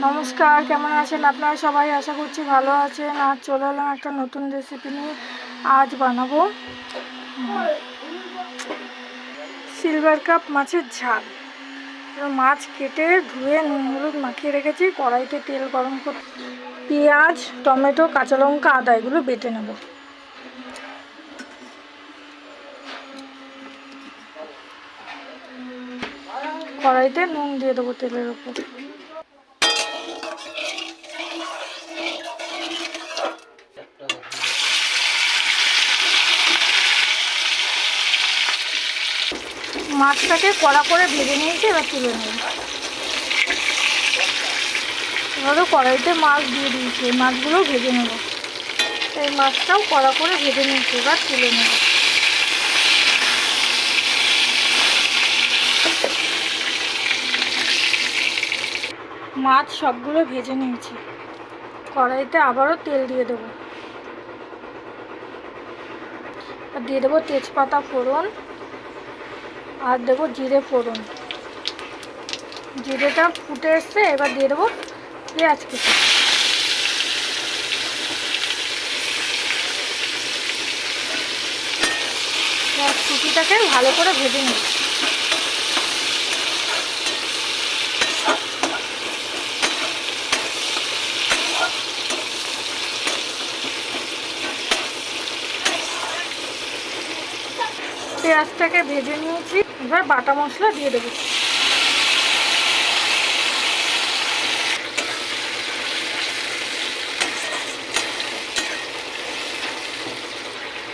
নমস্কার, কেমন আছেন আপনারা সবাই? আশা করছি ভালো আছেন। আজ চলে এলাম একটা নতুন রেসিপি নিয়ে। আজ বানাবো সিলভার কাপ মাছের ঝাল। মাছ কেটে ধুয়ে নুন হলুদ মাখিয়ে রেখেছি। কড়াইতে তেল গরম করে পেঁয়াজ, টমেটো, কাঁচা লঙ্কা, আদা এগুলো বেটে নেব। কড়াইতে নুন দিয়ে দেবো তেলের উপর। মাছটাকে কড়া করে ভেজে নিয়েছি, এবার তুলে নেব। এবারে কড়াইতে মাছ দিয়ে দিয়েছি, এই মাছগুলো ভেজে নেব। এই মাছটাও কড়া করে ভেজে নিয়েছি, এবার তুলে নেব। মাছ সবগুলো ভেজে নিয়েছি। কড়াইতে আবারও তেল দিয়ে দেবো। আর দিয়ে দেবো তেজপাতা ফোড়ন, আর দেবো জিরে ফোড়ন। জিরেটা ফুটে এসছে, এবার দিয়ে দেবো পেঁয়াজ কুচি। পেঁয়াজ কুচিটাকে ভালো করে ভেজে নেব। পেঁয়াজটাকে ভেজে নিয়েছি, এবার বাটা মশলা দিয়ে দেবো।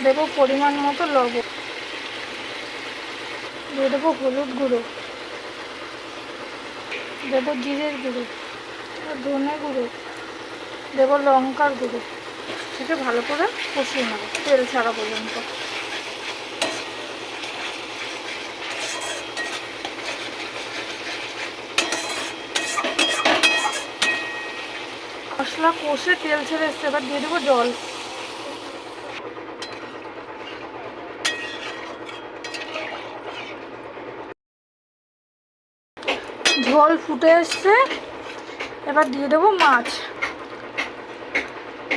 দেবো পরিমাণ মতো লবণ, দিয়ে দেবো হলুদ গুঁড়ো, দেবো জিরের গুঁড়ো, ধনে গুঁড়ো, দেবো লঙ্কার গুঁড়ো। থেকে ভালো করে কষিয়ে নেব তেল ছাড়া পর্যন্ত। মশলা কষে তেল ছেড়ে এসছে, এবার দিয়ে দেবো জল। ঝোল ফুটে এসছে, এবার দিয়ে দেবো মাছ।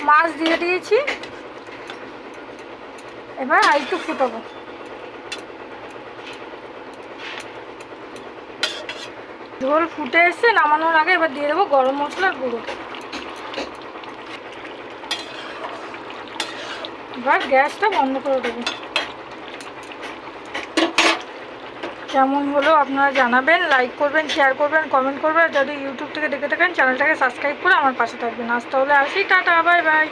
মাছ দিয়ে দিয়েছি, এবার আর একটু ফুটাবো। ঝোল ফুটে এসছে, নামানোর আগে এবার দিয়ে দেবো গরম মশলার গুঁড়ো। এবার গ্যাসটা বন্ধ করে দেবো। কেমন হলো আপনারা জানাবেন, লাইক করবেন, শেয়ার করবেন, কমেন্ট করবেন। যদি ইউটিউব থেকে দেখে থাকেন চ্যানেলটাকে সাবস্ক্রাইব করে আমার পাশে থাকবেন। আজ তাহলে আসি, টাটা, বাই বাই।